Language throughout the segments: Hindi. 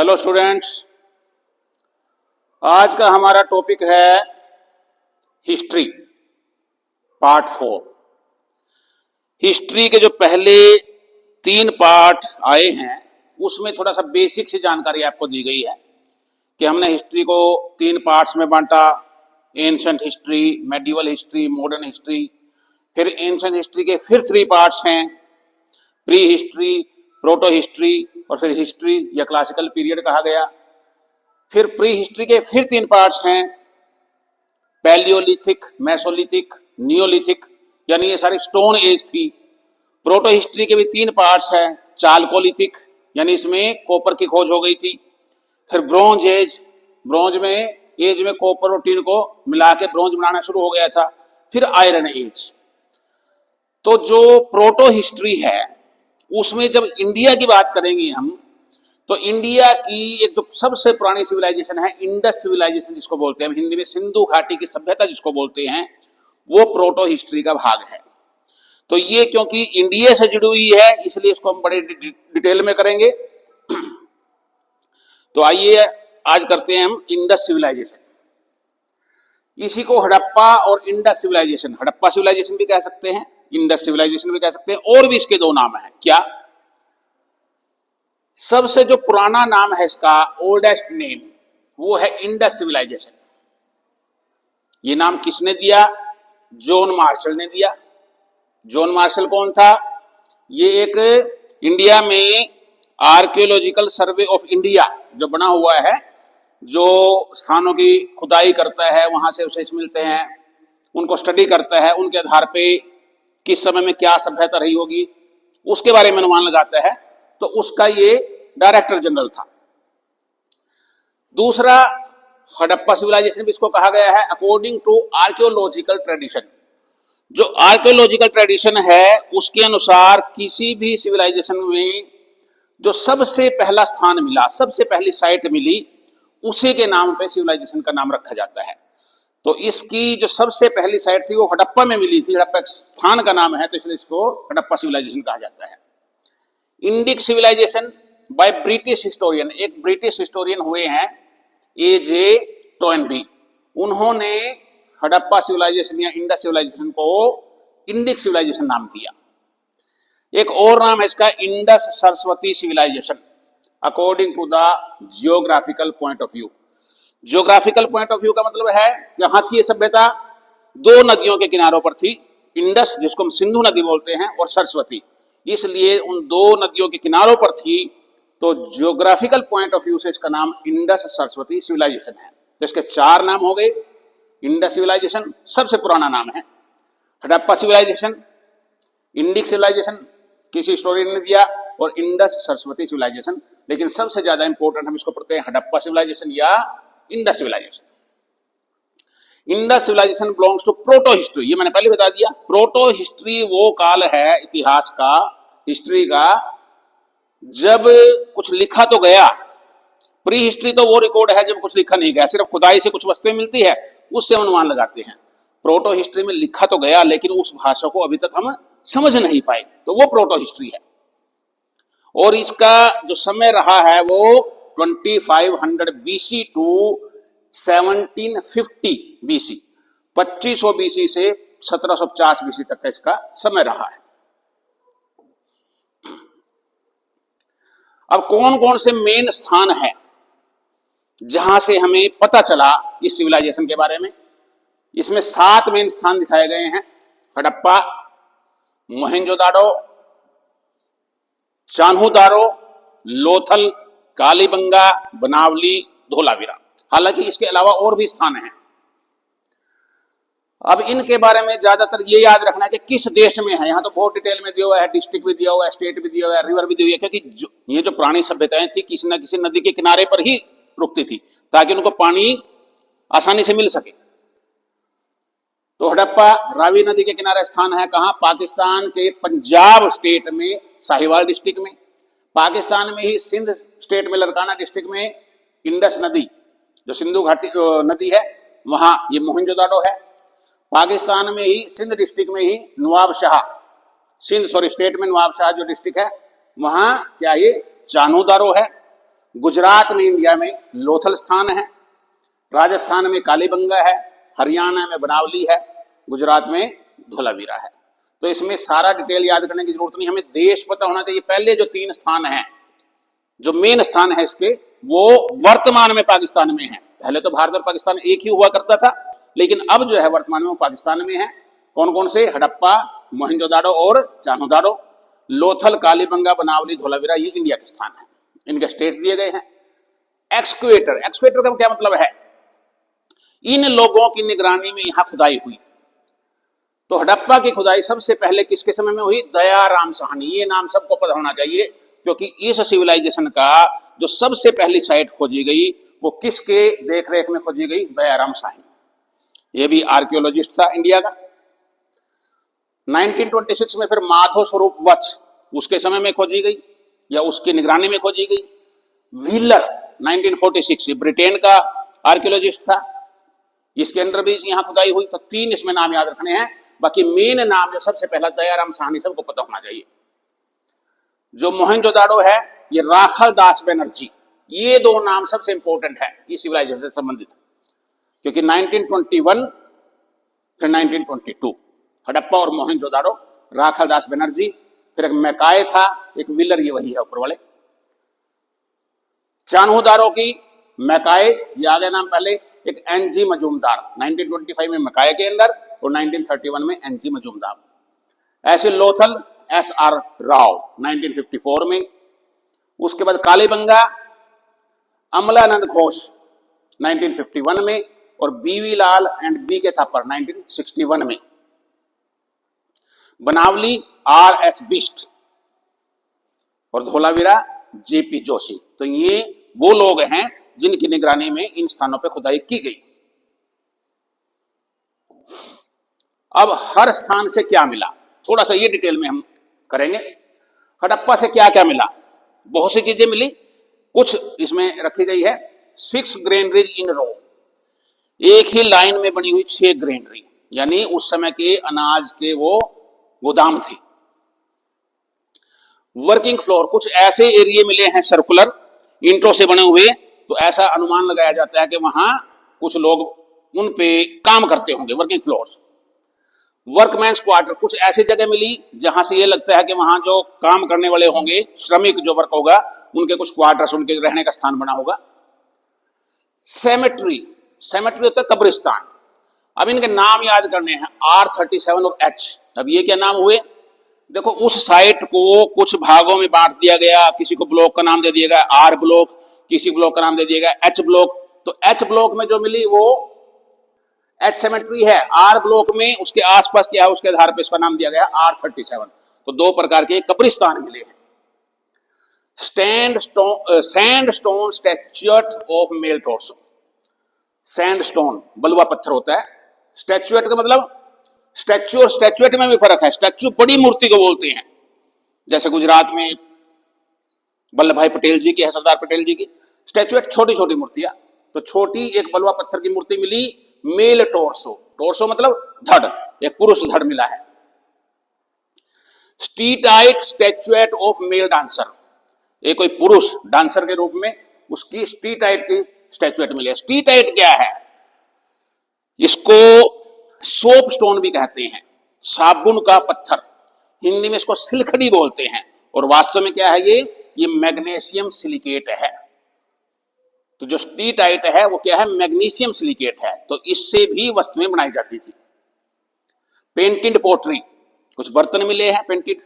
हेलो स्टूडेंट्स, आज का हमारा टॉपिक है हिस्ट्री पार्ट 4। हिस्ट्री के जो पहले 3 पार्ट आए हैं उसमें थोड़ा सा बेसिक सी जानकारी आपको दी गई है कि हमने हिस्ट्री को 3 पार्ट्स में बांटा। Ancient history, medieval history, modern history. फिर एंशंट हिस्ट्री के फिर 3 पार्ट्स हैं, प्री हिस्ट्री, प्रोटो हिस्ट्री और फिर हिस्ट्री या क्लासिकल पीरियड कहा गया। फिर प्री हिस्ट्री के फिर 3 पार्ट्स हैं, पैलियोलिथिक, मेसोलिथिक, नियोलिथिक, यानी ये सारी स्टोन एज थी। प्रोटो हिस्ट्री के भी 3 पार्ट्स हैं, चालकोलिथिक, यानी इसमें कॉपर की खोज हो गई थी। फिर ब्रोंज एज, ब्रोंज में एज में कॉपर और टिन को मिला के ब्रोंज बनाना शुरू हो गया था। फिर आयरन एज। तो जो प्रोटो हिस्ट्री है उसमें जब इंडिया की बात करेंगे हम, तो इंडिया की एक जो सबसे पुरानी सिविलाइजेशन है इंडस सिविलाइजेशन जिसको बोलते हैं, हिंदी में सिंधु घाटी की सभ्यता जिसको बोलते हैं, वो प्रोटो हिस्ट्री का भाग है। तो ये क्योंकि इंडिया से जुड़ी हुई है इसलिए इसको हम बड़े डिटेल में करेंगे। तो आइए आज करते हैं हम इंडस सिविलाइजेशन। इसी को हड़प्पा और इंडस सिविलाइजेशन, हड़प्पा सिविलाइजेशन भी कह सकते हैं, इंडस सिविलाइजेशन भी कह सकते हैं, और भी इसके 2 नाम हैं। क्या? सबसे जो पुराना नाम है इसका, ओल्डेस्ट नेम, वो है इंडस सिविलाइजेशन। ये नाम किसने दिया? जॉन मार्शल ने दिया। जॉन मार्शल कौन था? ये एक इंडिया में आर्कियोलॉजिकल सर्वे ऑफ इंडिया जो बना हुआ है, जो स्थानों की खुदाई करता है, वहां से अवशेष मिलते हैं, उनको स्टडी करता है, उनके आधार पे किस समय में क्या सभ्यता रही होगी उसके बारे में अनुमान लगाता है। तो उसका ये डायरेक्टर जनरल था। दूसरा, हड़प्पा सिविलाइजेशन भी इसको कहा गया है अकॉर्डिंग टू आर्कियोलॉजिकल ट्रेडिशन। जो आर्कियोलॉजिकल ट्रेडिशन है उसके अनुसार किसी भी सिविलाइजेशन में जो सबसे पहला स्थान मिला, सबसे पहली साइट मिली, उसी के नाम पे सिविलाइजेशन का नाम रखा जाता है। तो इसकी जो सबसे पहली साइट थी वो हड़प्पा में मिली थी, हड़प्पा स्थान का नाम है, तो इसलिए इसको हड़प्पा सिविलाइजेशन कहा जाता है। Indic civilisation by British historian, एक ब्रिटिश हिस्टोरियन हुए हैं A.J. टोयनबी, उन्होंने हड़प्पा सिविलाइजेशन या इंडस सिविलाइजेशन को इंडिक सिविलाइजेशन नाम दिया। एक और नाम है इसका Indus Saraswati civilisation according to the geographical point of view. Geographical point of view का मतलब है यहाँ थी ये सभ्यता 2 नदियों के किनारों पर थी, इंडस जिसको हम सिंधु नदी बोलते हैं और सरस्वती, इसलिए उन 2 नदियों के किनारों पर थी। तो जियोग्राफिकल पॉइंट ऑफ व्यू से इसका नाम इंडस सरस्वती सिविलाइजेशन है। तो इसके 4 नाम हो गए। इंडस सिविलाइजेशन सबसे पुराना नाम है, हड़प्पा सिविलाइजेशन, इंडिक सिविलाइजेशन किसी हिस्टोरियन ने दिया, और इंडस सरस्वती सिविलाइजेशन। लेकिन सबसे ज्यादा इंपॉर्टेंट हम इसको पढ़ते हैं हड़प्पा सिविलाइजेशन या Indus civilization. Indus civilization belongs to proto history, ये मैंने पहले बता दिया। प्रोटो हिस्ट्री वो काल है इतिहास का, हिस्ट्री का, जब कुछ लिखा तो गया। प्री हिस्ट्री तो वो रिकॉर्ड है जब कुछ लिखा नहीं गया, सिर्फ खुदाई से कुछ वस्तुएं मिलती है, उससे अनुमान लगाते हैं। प्रोटो हिस्ट्री में लिखा तो गया लेकिन उस भाषा को अभी तक हम समझ नहीं पाए, तो वो प्रोटो हिस्ट्री है। और इसका जो समय रहा है वो 2500 BC टू 1750 BC, 2500 BC से 1750 BC तक का इसका समय रहा है। अब कौन कौन से मेन स्थान है जहां से हमें पता चला इस सिविलाइजेशन के बारे में? इसमें 7 मेन स्थान दिखाए गए हैं, हड़प्पा, मोहेंजोदारो, चान्होदारो, लोथल, कालीबंगा, बनावली, धोलावीरा। हालांकि इसके अलावा और भी स्थान हैं। अब इनके बारे में ज्यादातर ये याद रखना है कि किस देश में है। यहाँ तो बहुत डिटेल में दिया हुआ है, डिस्ट्रिक्ट भी दिया हुआ है, स्टेट भी दिया हुआ है, रिवर भी दी हुई है, क्योंकि ये जो पुरानी सभ्यताएं थी किसी न किसी नदी के किनारे पर ही रुकती थी ताकि उनको पानी आसानी से मिल सके। तो हड़प्पा रावी नदी के किनारे स्थान है, कहाँ? पाकिस्तान के पंजाब स्टेट में साहिवाल डिस्ट्रिक्ट में। पाकिस्तान में ही सिंध स्टेट में लड़काना डिस्ट्रिक्ट में इंडस नदी जो सिंधु घाटी नदी है वहां ये मोहनजोदाड़ो है। पाकिस्तान में ही सिंध डिस्ट्रिक्ट में ही नवाबशाह, सिंध स्टेट में नवाबशाह जो डिस्ट्रिक्ट है वहां क्या ये चान्होदारो है। गुजरात में इंडिया में लोथल स्थान है, राजस्थान में कालीबंगा है, हरियाणा में बनावली है, गुजरात में धोलावीरा है। तो इसमें सारा डिटेल याद करने की जरूरत नहीं, हमें देश पता होना चाहिए। पहले जो 3 स्थान हैं, जो मेन स्थान है इसके, वो वर्तमान में पाकिस्तान में है। पहले तो भारत और पाकिस्तान एक ही हुआ करता था, लेकिन अब जो है वर्तमान में वो पाकिस्तान में है। कौन कौन से? हड़प्पा, मोहनजोदाड़ो और चान्होदाड़ो। लोथल, कालीबंगा, बनावली, धोलावीरा ये इंडिया के स्थान है, इनके स्टेट्स दिए गए हैं। एक्सक्वेटर, एक्सक्वेटर का क्या मतलब है? इन लोगों की निगरानी में यहां खुदाई हुई। तो हड़प्पा की खुदाई सबसे पहले किसके समय में हुई? दयाराम साहनी। ये नाम सबको पता होना चाहिए, क्योंकि इस सिविलाइजेशन का जो सबसे पहली साइट खोजी गई वो किसके देखरेख में खोजी गई? दयाराम साहनी। ये भी आर्कियोलॉजिस्ट था इंडिया का। 1926 में फिर माधो स्वरूप वत्स, उसके समय में खोजी गई या उसकी निगरानी में खोजी गई। व्हीलर 1946, ब्रिटेन का आर्कियोलॉजिस्ट था, इसके अंदर भी यहां खुदाई हुई। तो 3 इसमें नाम याद रखने हैं। बाकी मेन नाम जो सबसे पहला दयाराम साहनी, सबको पता होना चाहिए। जो मोहनजोदाड़ो है ये राखल दास बनर्जी। ये 2 नाम सबसे इंपॉर्टेंट है इस सिविलाइजेशन से संबंधित, क्योंकि 1921 फिर 1922 हड़प्पा और मोहनजोदाड़ो, राखल दास बनर्जी, फिर एक मैकाय था, एक व्हीलर, ये वही है ऊपर वाले। चान्होदारो की मैकाय, ये आ गया नाम पहले। एक एनजी मजूमदार 1925 में मैकाय के अंदर और 1931 में एनजी मजूमदार। ऐसे लोथल SR राव 1954 में। उसके बाद कालीबंगा अमलानंद घोष 1951 में और बीवी लाल एंड बी के थापर 1961 में। बनावली RS बिष्ट और धोलावीरा JP जोशी। तो ये वो लोग हैं जिनकी निगरानी में इन स्थानों पर खुदाई की गई। अब हर स्थान से क्या मिला, थोड़ा सा ये डिटेल में हम करेंगे। हड़प्पा से क्या क्या मिला? बहुत सी चीजें मिली, कुछ इसमें रखी गई है। 6 ग्रेनरीज इन रो, एक ही लाइन में बनी हुई 6 ग्रेनरी, यानी उस समय के अनाज के वो गोदाम थे। वर्किंग फ्लोर, कुछ ऐसे एरिया मिले हैं सर्कुलर ईंटों से बने हुए, तो ऐसा अनुमान लगाया जाता है कि वहां कुछ लोग उन पे काम करते होंगे, वर्किंग फ्लोर्स। वर्कमैन्स क्वार्टर, कुछ ऐसी जगह मिली जहां से ये लगता है कि वहां जो काम करने वाले होंगे, श्रमिक जो वर्क होगा, उनके कुछ क्वार्टर्स, उनके रहने का स्थान बना होगा। सेमेट्री, सेमेट्री होता है कब्रिस्तान। अब इनके नाम याद करने हैं, R37 और H। अब ये क्या नाम हुए? देखो, उस साइट को कुछ भागों में बांट दिया गया, किसी को ब्लॉक का नाम दे दिया गया R ब्लॉक, किसी ब्लॉक का नाम दे दिया गया H ब्लॉक। तो H ब्लॉक में जो मिली वो H सेमेट्री है, R ब्लॉक में उसके आसपास क्या है उसके आधार पर इसका नाम दिया गया R37। तो 2 प्रकार के कब्रिस्तान मिले हैं। Sandstone statute of male torso. Sandstone बलुआ पत्थर होता है। स्टैच्यूट का मतलब, स्टैच्यू और स्टैच्यूट में भी फर्क है। स्टैच्यू बड़ी मूर्ति को बोलते हैं, जैसे गुजरात में वल्लभ भाई पटेल जी की है, सरदार पटेल जी की। स्टैच्यूट छोटी छोटी मूर्तियां। तो छोटी एक बलुआ पत्थर की मूर्ति मिली, मेल टोर्सो। टोर्सो मतलब धड़, एक पुरुष धड़ मिला है। Steatite statute of mail dancer, एक कोई पुरुष डांसर के रूप में उसकी स्टीटाइट की स्टैच्यूट मिली है। स्टीटाइट क्या है? इसको सोप स्टोन भी कहते हैं, साबुन का पत्थर। हिंदी में इसको सिलखड़ी बोलते हैं, और वास्तव में क्या है ये मैग्नीशियम सिलिकेट है। तो जो स्टीटाइट है वो क्या है? मैग्नीशियम सिलिकेट है। तो इससे भी वस्तुएं बनाई जाती थी। पेंटेड पोट्री, कुछ बर्तन मिले हैं पेंटेड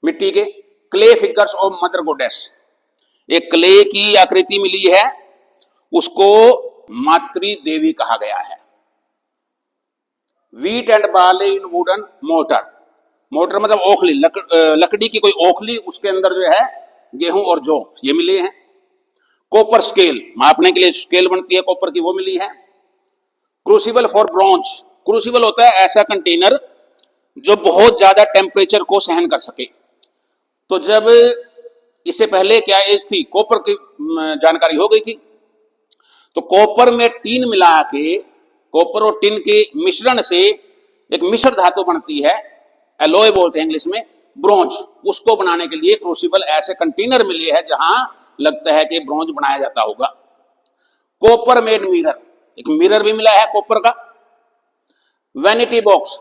मिट्टी के। क्ले फिगर्स ऑफ मदर गोडेस, एक क्ले की आकृति मिली है, उसको मातृ देवी कहा गया है। Wheat and barley in wooden motor, motor मतलब ओखली, लकड़ी की कोई ओखली, उसके अंदर जो है गेहूं और जौ ये मिले हैं। कॉपर स्केल, मापने के लिए स्केल बनती है कॉपर की, वो मिली है। क्रूसिबल फॉर ब्रॉन्ज, क्रूसिबल होता है ऐसा कंटेनर जो बहुत ज्यादा टेम्परेचर को सहन कर सके। तो जब इससे पहले क्या एज थी, कॉपर की जानकारी हो गई थी, तो कॉपर में टीन मिला के, कॉपर और टिन के मिश्रण से एक मिश्र धातु बनती है, एलॉय बोलते हैं इंग्लिश में, ब्रोंज। उसको बनाने के लिए क्रूसिबल ऐसे कंटेनर मिले हैं जहां लगता है कि ब्रॉन्ज बनाया जाता होगा। कॉपर मेड मिरर, एक मिरर भी मिला है कॉपर का। वैनिटी बॉक्स,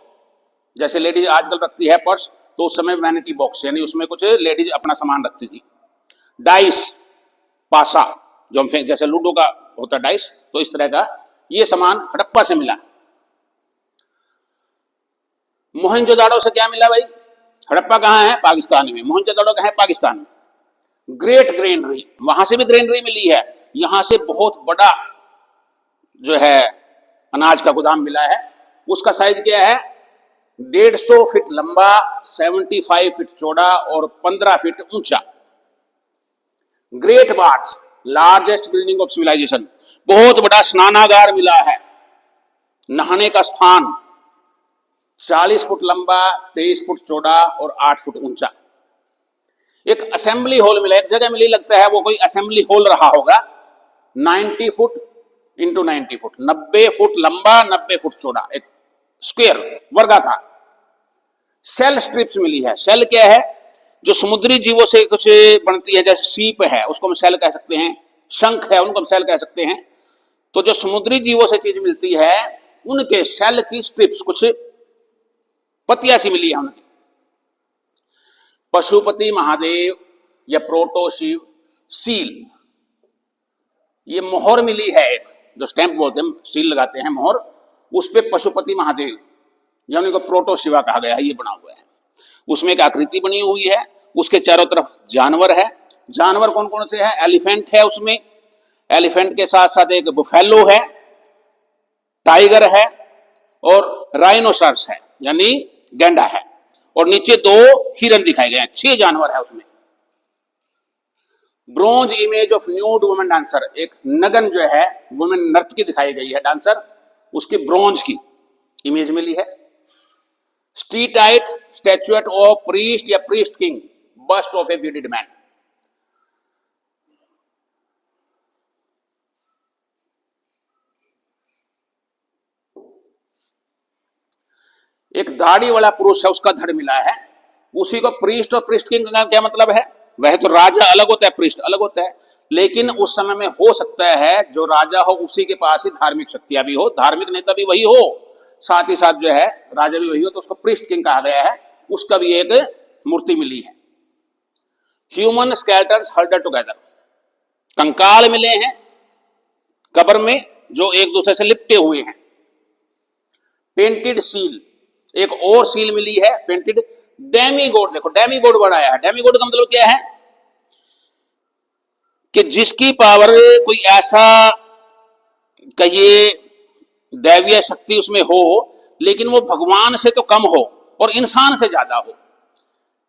जैसे लेडीज आजकल रखती है पर्स, तो उस समय वैनिटी बॉक्स यानी उसमें कुछ लेडीज अपना सामान रखती थी। डाइस, पासा, जो हम जैसे लूडो का होता डाइस, तो इस तरह का ये सामान हड़प्पा से मिला। मोहनजोदाड़ो से क्या मिला भाई? हड़प्पा कहाँ है? पाकिस्तान में। मोहनजोदाड़ो कहाँ है? पाकिस्तान में। ग्रेट ग्रेनरी, वहां से भी ग्रेनरी मिली है। यहां से बहुत बड़ा जो है अनाज का गोदाम मिला है। उसका साइज क्या है? 150 फीट लंबा, 75 फीट चौड़ा और 15 फीट ऊंचा। Great bath, largest building of civilization, बहुत बड़ा स्नानागार मिला है, नहाने का स्थान, 40 फुट लंबा, 23 फुट चौड़ा और 8 फुट ऊंचा। एक असेंबली हॉल मिला, एक जगह मिली, लगता है वो कोई असेंबली हॉल रहा होगा। 90 फुट इंटू 90 फुट, 90 फुट लंबा, 90 फुट चौड़ा, एक स्क्वायर वर्गाकार। सेल स्ट्रिप्स मिली है। सेल क्या है? जो समुद्री जीवों से कुछ बनती है, जैसे सीप है उसको हम सेल कह सकते हैं, शंख है उनको हम सेल कह सकते हैं। तो जो समुद्री जीवों से चीज मिलती है उनके सेल की स्ट्रिप्स, कुछ पतिया सी मिली है उनकी। पशुपति महादेव या प्रोटो शिव सील, ये मोहर मिली है एक, जो स्टैंप बोलते हैं, सील लगाते हैं मोहर, उस पे पशुपति महादेव या उनको प्रोटो शिवा कहा गया है, ये बना हुआ है। उसमें एक आकृति बनी हुई है, उसके चारों तरफ जानवर है। जानवर कौन कौन से है? एलिफेंट है उसमें, एलिफेंट के साथ साथ एक बुफेलो है, टाइगर है और राइनोसर्स है यानी गैंडा है, और नीचे 2 हिरन दिखाए गए हैं। 6 जानवर है उसमें। Bronze image of nude women dancer, एक नगन जो है वुमेन नर्तकी दिखाई गई है डांसर, उसकी ब्रोंज की इमेज मिली है। स्टीटाइट स्टैचुएट ऑफ प्रीस्ट या priest king, bust of a bearded man. एक दाढ़ी वाला पुरुष है, उसका धड़ मिला है, उसी को प्रीस्ट और प्रीस्ट किंग का क्या मतलब है? वह तो राजा अलग होता है, प्रीस्ट अलग होता है, लेकिन उस समय में हो सकता है जो राजा हो उसी के पास ही धार्मिक शक्तियां भी हो, धार्मिक नेता भी वही हो, साथ ही साथ जो है राजा भी वही हो, तो उसको प्रीस्ट किंग कहा गया है। उसका भी एक मूर्ति मिली है। ह्यूमन स्केलेटन्स हर्डर टुगेदर, कंकाल मिले हैं कब्र में जो एक दूसरे से लिपटे हुए हैं। पेंटेड सील, एक और सील मिली है पेंटेड। डेमीगॉड, देखो डेमीगॉड वर्ड आया है। डेमीगॉड का मतलब क्या है? कि जिसकी पावर कोई ऐसा कहिए दैवीय शक्ति उसमें हो, लेकिन वो भगवान से तो कम हो और इंसान से ज्यादा हो।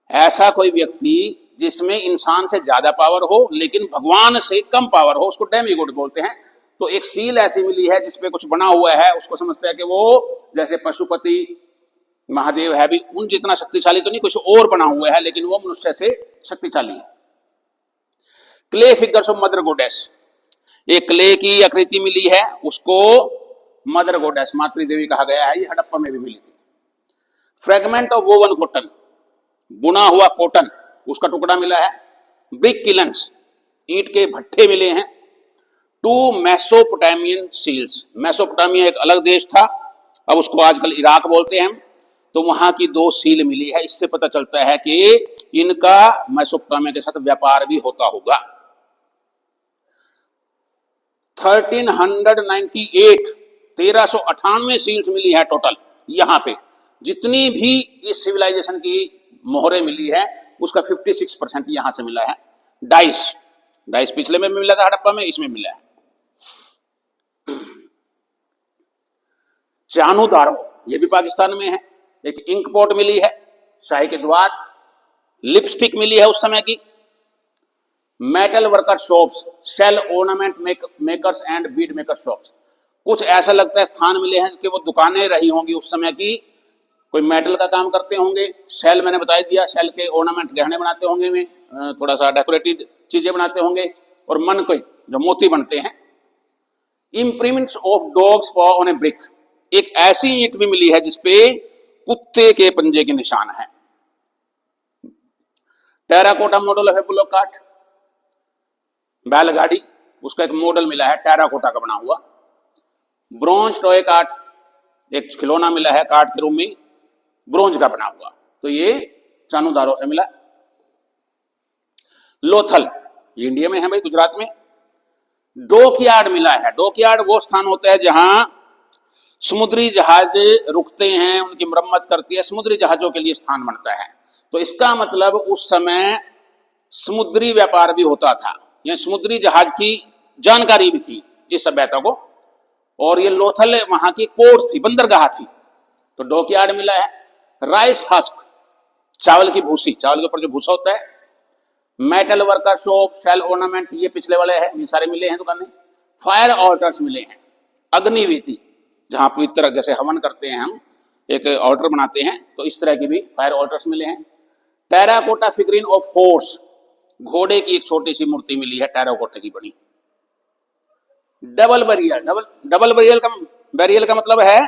ऐसा कोई व्यक्ति जिसमें इंसान से ज्यादा पावर हो लेकिन भगवान से कम पावर हो, उसको डेमीगॉड बोलते हैं। तो एक सील ऐसी मिली है जिसपे कुछ बना हुआ है, उसको समझते हैं कि वो जैसे पशुपति महादेव है भी उन जितना शक्तिशाली तो नहीं, कुछ और बना हुआ है, लेकिन वो मनुष्य से शक्तिशाली है। क्ले फिगर्स ऑफ मदर गोडेस, एक क्ले की आकृति मिली है, उसको मदर गोडेस मातृ देवी कहा गया है। ये हड़प्पा में भी मिली थी। फ्रेगमेंट ऑफ वोवन कॉटन, बुना हुआ कॉटन, उसका टुकड़ा मिला है। ब्रिक किलन्स, ईंट के भट्ठे मिले हैं। 2 मेसोपोटामियन सील्स, मेसोपोटामिया एक अलग देश था, अब उसको आजकल इराक बोलते हैं हम, तो वहां की 2 सील मिली है। इससे पता चलता है कि इनका मेसोपोटामिया के साथ व्यापार भी होता होगा। 1398 सील्स मिली है टोटल। यहां पे जितनी भी इस सिविलाइजेशन की मोहरें मिली है उसका 56% यहां से मिला है। डाइस, डाइस पिछले में मिला था हड़प्पा में, इसमें मिला है। चानूदारो, ये भी पाकिस्तान में है। एक इंक पॉट मिली है, शाही के द्वार, लिपस्टिक मिली है उस समय की। Metal worker shops, shell ornament makers and bead maker shops, कुछ ऐसा लगता है स्थान मिले हैं कि वो दुकानें रही होंगी उस समय की, कोई मेटल का काम करते होंगे। सेल मैंने बता दिया, सेल के ऑर्नामेंट गहने बनाते होंगे, में थोड़ा सा डेकोरेटिव चीजें बनाते होंगे, और मन के जो मोती बनते हैं। Imprints of dogs for on A brick, एक ऐसी ईंट भी मिली है जिसपे कुत्ते के पंजे के निशान है। Terracotta model of a bullock cart, बैलगाड़ी, उसका एक मॉडल मिला है टेराकोटा का बना हुआ। ब्रॉन्ज टॉय कार्ट, एक खिलौना मिला है कार्ट के रूप में ब्रॉन्ज का बना हुआ, तो ये चानूदारों से मिला। लोथल, ये इंडिया में है भाई, गुजरात में। डॉकयार्ड मिला है। डॉकयार्ड वो स्थान होता है जहां समुद्री जहाज रुकते हैं, उनकी मरम्मत करती है, समुद्री जहाजों के लिए स्थान बनता है। तो इसका मतलब उस समय समुद्री व्यापार भी होता था, या समुद्री जहाज की जानकारी भी थी इस सभ्यता को, और ये लोथल वहां की पोर्ट थी, बंदरगाह थी, तो डॉकयार्ड मिला है। राइस हस्क, चावल की भूसी, चावल के ऊपर जो भूसा होता है। Metal worker shop, shell ornament, ये पिछले वाले हैं, ये सारे मिले हैं दुकानें। फायर ऑल्टर्स मिले हैं, अग्निवेदी, जहां पवित्र जैसे हवन करते हैं हम, एक ऑल्टर बनाते हैं, तो इस तरह की भी फायर ऑल्टर्स मिले हैं। टेराकोटा फिगरिन ऑफ हॉर्स, घोड़े की एक छोटी सी मूर्ति मिली है टेराकोटा की बनी। डबल बैरियल, डबल बैरियल का मतलब है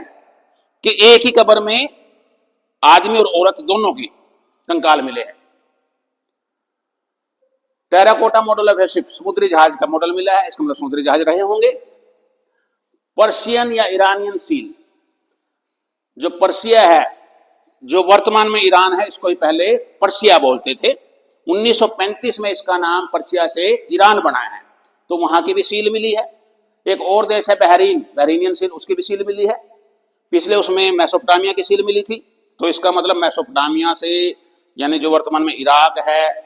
कि एक ही कब्र में आदमी और औरत दोनों की कंकाल मिले हैं। टेराकोटा मॉडल ऑफ शिप, समुद्री जहाज का मॉडल मिला है, इसका मतलब समुद्री जहाज रहे होंगे। पर्शियन या ईरानियन सील, जो पर्सिया है, जो वर्तमान में ईरान है, इसको ही पहले पर्सिया बोलते थे। 1935 में इसका नाम पर्सिया से ईरान बना है, तो वहां की भी सील मिली है। एक और देश है बहरीन, बहरीनियन सील, उसकी भी सील मिली है। पिछले उसमें मेसोपोटामिया की सील मिली थी, तो इसका मतलब मेसोपोटामिया से, यानी जो वर्तमान में इराक है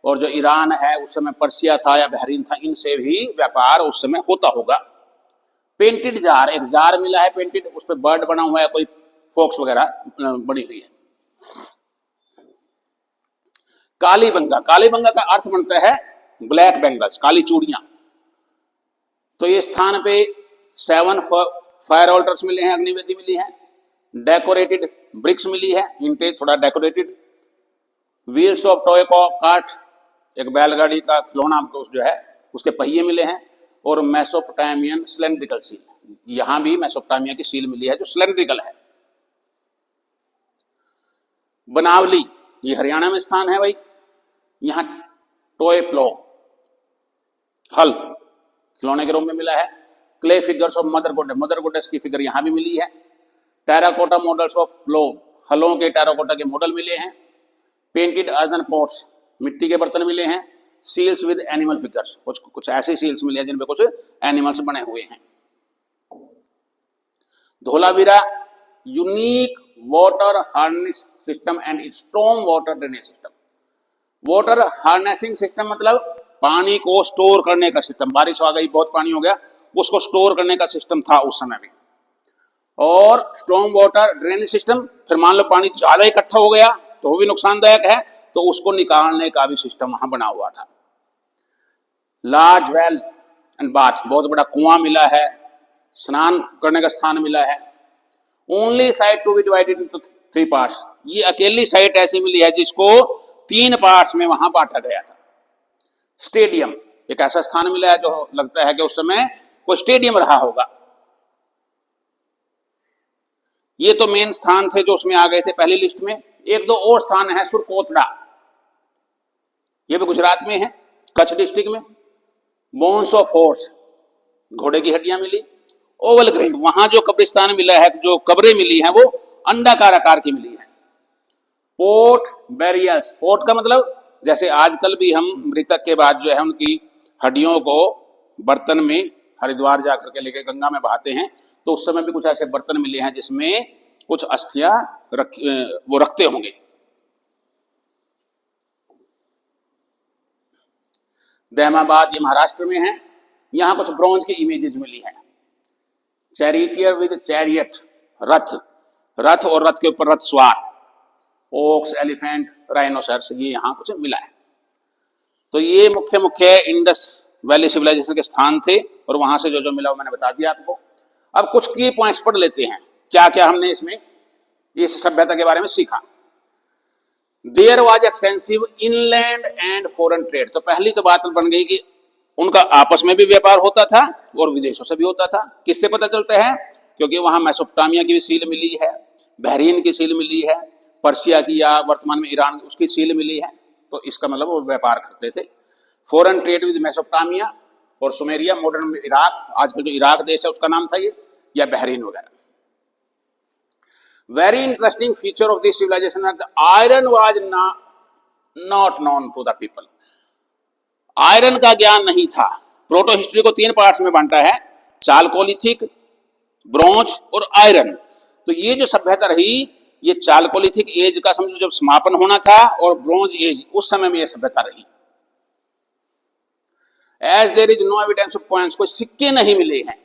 और जो ईरान है, उस समय पर्सिया था या बहरीन था, इनसे भी व्यापार उस समय होता होगा। पेंटेड जार, एक जार मिला है पेंटेड, उस पर बर्ड बना हुआ है, कोई फोक्स वगैरह बनी हुई है। कालीबंगा, कालीबंगा का अर्थ बनता है ब्लैक बेंगल्स, काली चूड़ियां। तो ये स्थान पे 7 फायर ऑल्टर्स मिले हैं, अग्निवेदी मिली है। डेकोरेटेड ब्रिक्स मिली है, इनके थोड़ा decorated. Wheels of toy cart, एक बैलगाड़ी का खिलौना जो है उसके पहिए मिले हैं। और मेसोपोटामियन सिलेंड्रिकल सील, यहां भी मेसोपोटामिया की सील मिली है जो सिलेंड्रिकल है। बनावली, ये हरियाणा में स्थान है भाई, यहां टॉय प्लो, हल खिलौने के रूप में मिला है। Clay figures of mother गोडेस, mother गोडेस की फिगर यहां भी मिली है। टेराकोटा मॉडल्स ऑफ प्लो, हलों के टेराकोटा के मॉडल मिले हैं। पेंटेड अर्दन पॉट्स, मिट्टी के बर्तन मिले हैं। सील्स विद एनिमल फिगर्स, कुछ ऐसे सील्स मिले हैं जिनमें कुछ एनिमल्स बने हुए हैं। Dholavira, unique water harness system and storm water drainage system. Water harnessing system मतलब पानी को स्टोर करने का सिस्टम, बारिश आ गई, बहुत पानी हो गया, उसको स्टोर करने का सिस्टम था उस समय में। और स्टॉर्म वाटर ड्रेनेज सिस्टम, फिर मान लो पानी ज्यादा इकट्ठा हो गया तो वो भी नुकसानदायक है, तो उसको निकालने का भी सिस्टम वहां बना हुआ था। लार्ज वेल एंड बाथ, बहुत बड़ा कुआं मिला है, स्नान करने का स्थान मिला है। Only site to be divided into 3 parts, ये अकेली साइट ऐसी मिली है जिसको 3 पार्ट्स में वहां बांटा गया था। स्टेडियम, एक ऐसा स्थान मिला है जो लगता है कि उस समय कोई स्टेडियम रहा होगा। ये तो मेन स्थान थे जो उसमें आ गए थे पहली लिस्ट में। एक दो और स्थान है, सुरकोतड़ा, ये भी गुजरात में है, कच्छ डिस्ट्रिक्ट में। बोन्स ऑफ हॉर्स, घोड़े की हड्डियां मिली। ओवल ग्रेव, वहां जो कब्रिस्तान मिला है, जो कब्रें मिली हैं, वो अंडाकार आकार की मिली है। पोर्ट बैरियल्स, पोर्ट का मतलब जैसे आजकल भी हम मृतक के बाद जो है उनकी हड्डियों को बर्तन में हरिद्वार जाकर के लेके गंगा में बहाते हैं, तो उस समय भी कुछ ऐसे बर्तन मिले हैं जिसमें कुछ अस्थियां वो रखते होंगे। दहमाबाद, ये महाराष्ट्र में है, यहां कुछ ब्रॉन्ज की इमेजेस मिली है। चैरिटियर विद चैरियट, रथ, रथ और रथ के ऊपर रथ सवार। ओक्स, एलिफेंट, राइनोसर्स, ये यहां कुछ मिला है। तो ये मुख्य मुख्य इंडस वैली सिविलाइजेशन के स्थान थे, और वहां से जो जो मिला वो मैंने बता दिया आपको। अब कुछ की पॉइंट्स पढ़ लेते हैं, क्या क्या हमने इसमें इस सभ्यता के बारे में सीखा। There was extensive inland and foreign trade, तो पहली तो बात बन गई कि उनका आपस में भी व्यापार होता था और विदेशों से भी होता था। किससे पता चलता है? क्योंकि वहां मेसोपोटामिया की भी सील मिली है, बहरीन की सील मिली है, पर्शिया की या वर्तमान में ईरान उसकी सील मिली है, तो इसका मतलब वो व्यापार करते थे। फॉरेन ट्रेड विद मेसोपोटामिया और सुमेरिया, मॉडर्न इराक, आजकल जो इराक देश है उसका नाम था ये, या बहरीन वगैरह। Very interesting feature of this civilization the iron was not known to the people. Iron का ज्ञान नहीं था। प्रोटो हिस्ट्री को 3 पार्ट्स में बांटा है, चालकोलिथिक, ब्रोंज और आयरन। तो ये जो सभ्यता रही, ये चालकोलिथिक एज का समझो जब समापन होना था, और ब्रोंज एज उस समय में ये सभ्यता रही। As there is no evidence of coins, कोई सिक्के नहीं मिले हैं,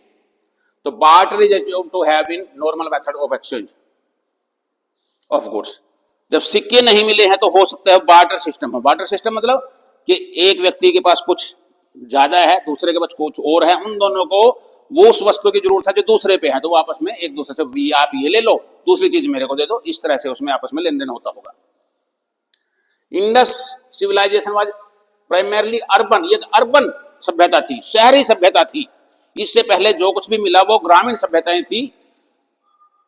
तो barter is assumed to have been normal method of exchange of goods। जब सिक्के नहीं मिले हैं तो हो सकता है बार्टर सिस्टम हो। बार्टर सिस्टम मतलब कि एक व्यक्ति के पास कुछ ज्यादा है, दूसरे के पास कुछ और है, उन दोनों को वो उस वस्तु की जरूरत है जो दूसरे पे है, तो वो आपस में एक दूसरे से भी आप ये ले लो, दूसरी चीज मेरे को दे दो, इस तरह से उसमें आपस में लेन देन होता होगा। Indus civilization was primarily urban, ये अर्बन सभ्यता थी, शहरी सभ्यता थी। इससे पहले जो कुछ भी मिला वो ग्रामीण सभ्यताएं थी,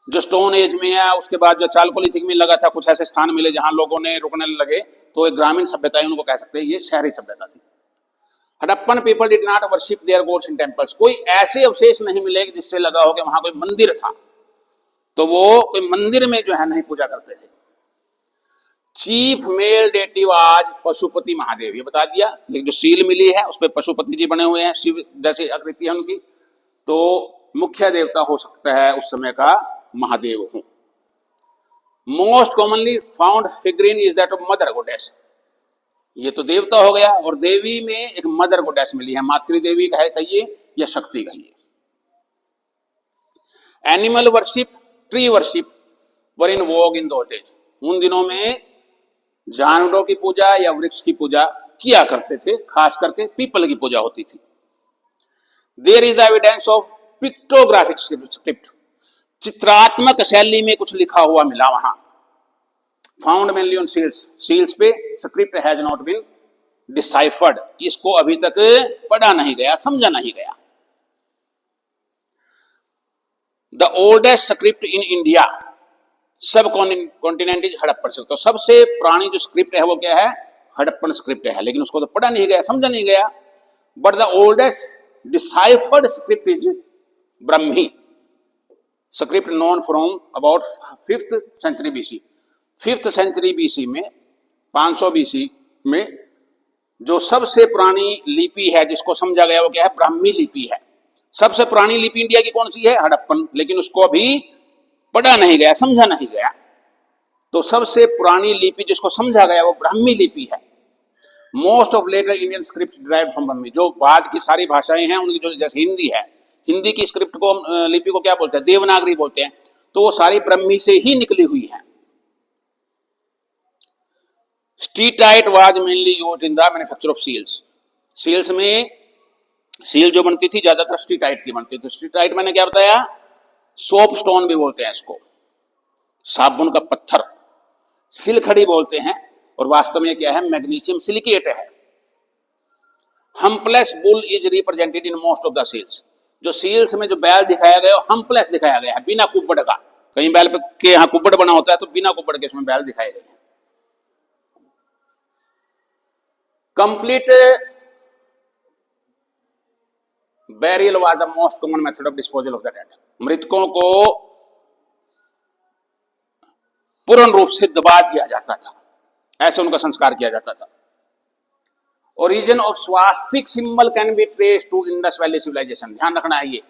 जो स्टोन एज में है, उसके बाद जो चालकोलिथिक में लगा था, कुछ ऐसे स्थान मिले जहां लोगों ने रुकने लगे, तो एक ग्रामीण सभ्यताएं उनको कह सकते हैं, ये शहरी सभ्यता थी। Harappan people did not worship their gods in temples, कोई ऐसे अवशेष नहीं मिले जिससे लगा हो कि वहां कोई मंदिर था, तो वो कोई मंदिर में जो है नहीं पूजा करते थे। चीफ मेल डेटी आज पशुपति महादेव, ये बता दिया। एक जो सील मिली है उस पर पशुपति जी बने हुए हैं, शिव जैसी आकृति है उनकी, तो मुख्य देवता हो सकता है उस समय का महादेव हूं। Most commonly found figurine is that of mother गोडेस, ये तो देवता हो गया, और देवी में एक मदर गोडेस मिली है, मातृदेवी कहिए या शक्ति कहिए। Animal worship, tree worship were in Vogue in those days, उन दिनों में जानवरों की पूजा या वृक्ष की पूजा किया करते थे, खास करके पीपल की पूजा होती थी। There is evidence of pictographic script, चित्रात्मक शैली में कुछ लिखा हुआ मिला वहां। Found mainly on seals, seals पे script has not been deciphered, इसको अभी तक पढ़ा नहीं गया, समझा नहीं गया। The oldest script in India subcontinent is Harappan script, तो सबसे पुरानी जो स्क्रिप्ट है वो क्या है, हड़प्पन स्क्रिप्ट है, लेकिन उसको तो पढ़ा नहीं गया, समझा नहीं गया। But the oldest deciphered script is Brahmi script known from about 5th century BC. 5th century BC में, 500 बीसी में जो सबसे पुरानी लिपि है जिसको समझा गया वो क्या है, ब्राह्मी लिपि है। सबसे पुरानी लिपि इंडिया की कौन सी है, हड़प्पन, लेकिन उसको अभी पढ़ा नहीं गया, समझा नहीं गया। तो सबसे पुरानी लिपि जिसको समझा गया वो ब्राह्मी लिपि है। Most of later Indian script derived from Brahmi, जो बाद की सारी भाषाएं हैं उनकी, जो जैसे हिंदी है, हिंदी की स्क्रिप्ट को लिपि को क्या बोलते हैं, देवनागरी बोलते हैं, तो वो सारी ब्राह्मी से ही निकली हुई है। Steatite was mainly used in the manufacture of seals, seals में सील जो बनती थी ज्यादातर स्टीटाइट की बनती थी। स्टीटाइट मैंने क्या बताया, सोप स्टोन भी बोलते हैं इसको, साबुन का पत्थर, सिलखड़ी बोलते हैं, और वास्तव में क्या है, मैग्नीशियम सिलिकेट है। Humpless bull is represented in most of the seals, जो सील्स में जो बैल दिखाया गया हम्पलेस दिखाया गया है, बिना कुब्बड़ का। कहीं बैल के यहाँ कुब्बड़ बना होता है, तो बिना कुब्बड़ के इसमें बैल दिखाए गए हैं। Complete burial was the most common method of disposal of the dead, मृतकों को पूर्ण रूप से दबा दिया जाता था, ऐसे उनका संस्कार किया जाता था। Origin of swastika symbol can be traced to Indus valley civilization, ध्यान रखना है, ये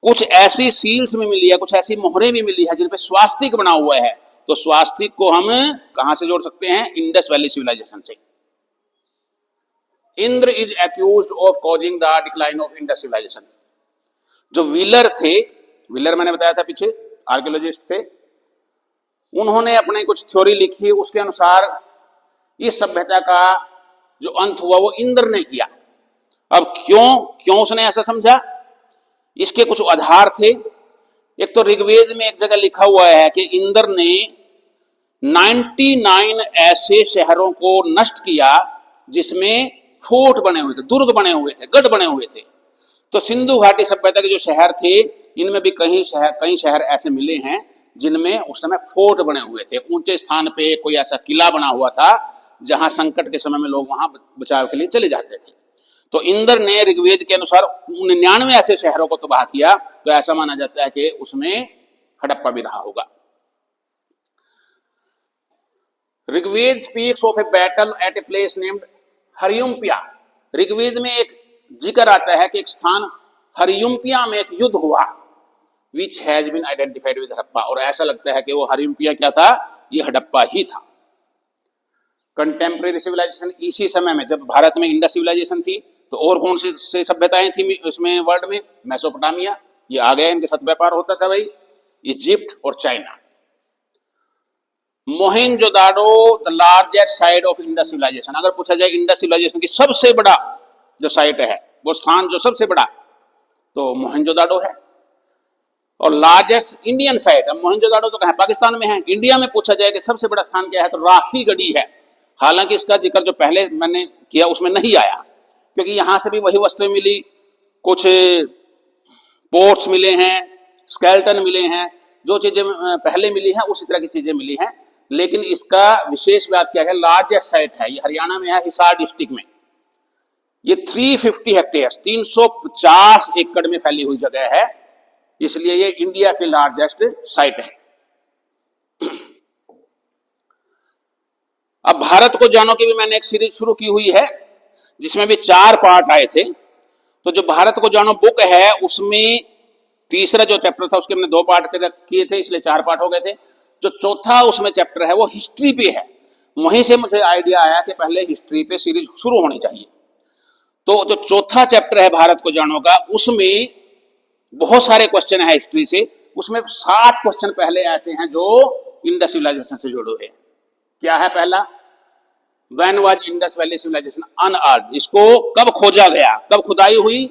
कुछ ऐसी सील्स में मिली है, कुछ ऐसी मोहरें भी मिली है जिन पे स्वास्तिक बना हुआ है, तो स्वास्तिक को हम कहां से जोड़ सकते हैं, इंडस वैली सिविलाइजेशन से। Indra is accused of causing the decline of Indus civilization, जो व्हीलर थे, व्हीलर मैंने बताया था पीछे, आर्कियोलॉजिस्ट थे, उन्होंने अपने कुछ थ्योरी लिखी, उसके अनुसार इस सभ्यता का जो अंत हुआ वो इंद्र ने किया। अब क्यों उसने ऐसा समझा, इसके कुछ आधार थे। एक तो ऋग्वेद में एक जगह लिखा हुआ है कि इंद्र ने 99 ऐसे शहरों को नष्ट किया जिसमें फोर्ट बने हुए थे, दुर्ग बने हुए थे, गढ़ बने हुए थे। तो सिंधु घाटी सभ्यता के जो शहर थे, इनमें भी कई शहर ऐसे मिले हैं जिनमें उस समय फोर्ट बने हुए थे, ऊंचे स्थान पे कोई ऐसा किला बना हुआ था जहां संकट के समय में लोग वहां बचाव के लिए चले जाते थे। तो इंद्र ने ऋग्वेद के अनुसार 99 ऐसे शहरों को तबाह किया, तो ऐसा माना जाता है कि उसमें हड़प्पा भी रहा होगा। Rigveda speaks of a battle at a place named Hariyupiya. Rigveda में एक जिक्र आता है कि एक स्थान हरियुम्पिया में एक युद्ध हुआ, which has been identified with Harappa, और ऐसा लगता है कि वो हरियुम्पिया क्या था, ये हड़प्पा ही था। कंटेम्प्रेरी सिविलाइजेशन, इसी समय में जब भारत में इंडस सिविलाइजेशन थी, तो और कौन सी सभ्यताएं थी उसमें वर्ल्ड में, मेसोपोटामिया, ये आ गया, इनके साथ व्यापार होता था भाई, इजिप्ट और China. Mohenjodaro the largest site of Indus civilization, अगर पूछा जाए इंडस सिविलाइजेशन की सबसे बड़ा जो साइट है, वो स्थान जो सबसे बड़ा, तो मोहेंजोदारो है। और लार्जेस्ट इंडियन साइट, अब मोहेंजोदारो तो कहाँ, पाकिस्तान में है। इंडिया में पूछा जाए कि सबसे बड़ा स्थान क्या है, तो राखी गढ़ी है। हालांकि इसका जिक्र जो पहले मैंने किया उसमें नहीं आया, क्योंकि यहां से भी वही वस्तुएं मिली, कुछ पोर्ट्स मिले हैं, स्केल्टन मिले हैं, जो चीजें पहले मिली हैं उसी तरह की चीजें मिली हैं। लेकिन इसका विशेष बात क्या है, लार्जेस्ट साइट है, ये हरियाणा में है, हिसार डिस्ट्रिक्ट में। ये 350 हेक्टेयर 350 एकड़ में फैली हुई जगह है, इसलिए ये इंडिया की लार्जेस्ट साइट है। अब भारत को जानो की भी मैंने एक सीरीज शुरू की हुई है, जिसमें भी 4 पार्ट आए थे। तो जो भारत को जानो बुक है, उसमें तीसरा जो चैप्टर था उसके हमने 2 पार्ट किए थे, इसलिए 4 पार्ट हो गए थे। जो चौथा उसमें चैप्टर है वो हिस्ट्री पे है। वहीं से मुझे आइडिया आया कि पहले हिस्ट्री पे सीरीज शुरू होनी चाहिए। तो जो चौथा चैप्टर है भारत को जानो का, उसमें बहुत सारे क्वेश्चन है हिस्ट्री से। उसमें 60 क्वेश्चन पहले ऐसे हैं जो इंडस सिविलाइजेशन से जुड़े हुए हैं। क्या है पहला, when was Indus valley civilization unearth, इसको कब खोजा गया, कब खुदाई हुई,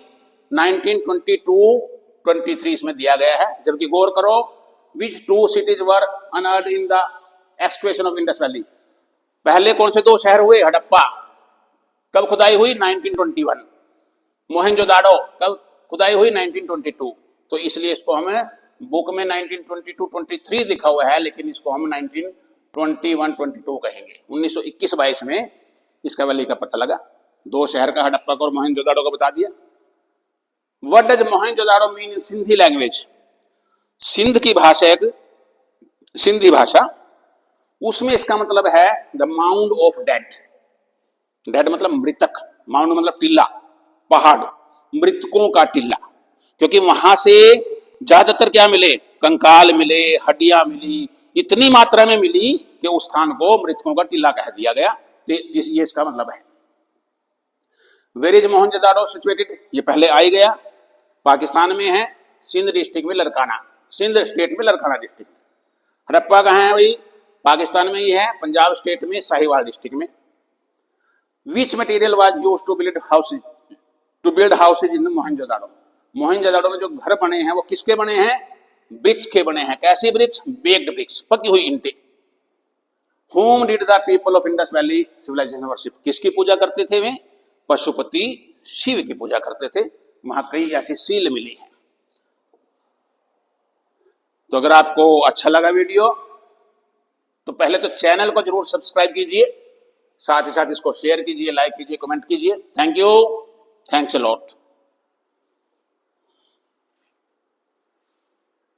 1922-23 इसमें दिया गया है। जबकि गौर करो, which 2 cities were unearthed in the excavation of Indus Valley, पहले कौन से 2 शहर हुए, हड़प्पा कब खुदाई हुई, 1921, मोहनजोदाड़ो कब खुदाई हुई, 1922। तो इसलिए इसको हमें बुक में 1922-23 लिखा हुआ है, लेकिन इसको हम 1921-22 कहेंगे। 1921-22 में इसका वैली का पता लगा। 2 शहर का, हड़प्पा को और मोहनजोदाड़ो को बता दिया। What does Mohenjodaro mean in Sindhi language, Sindh की भाषा, एक सिंधी भाषा, उसमें इसका मतलब है the mound of dead. Dead मतलब मृतक, माउंड मतलब टीला, पहाड़, मृतकों का टीला। क्योंकि वहां से ज्यादातर क्या मिले, कंकाल मिले, हड्डियां मिली, इतनी मात्रा में मिली कि उस स्थान को मृतकों का टीला कह दिया गया। तो ये इसका मतलब है। वेयर इज मोहनजोदाड़ो सिचुएटेड, ये पहले आई गया, पाकिस्तान में है, सिंध डिस्ट्रिक्ट में, लड़काना, सिंध स्टेट में, लड़काना डिस्ट्रिक्ट में। हड़प्पा कहाँ है भाई, पाकिस्तान में ही है, पंजाब स्टेट में, साहिवाल डिस्ट्रिक्ट में। Which material was used to build houses in Mohenjodaro, Mohenjodaro में जो घर बने हैं वो किसके बने हैं, ब्रिक्स के बने हैं। कैसी ब्रिक्स, बेक्ड ब्रिक्स, पकी हुई ईंटें। Whom did the people of Indus Valley civilization worship, किसकी पूजा करते थे वे, पशुपति शिव की पूजा करते थे। वहां कई ऐसी सील मिली है। तो अगर आपको अच्छा लगा वीडियो, तो पहले तो चैनल को जरूर सब्सक्राइब कीजिए, साथ ही साथ इसको शेयर कीजिए, लाइक कीजिए, कमेंट कीजिए। Thank you, thanks a lot.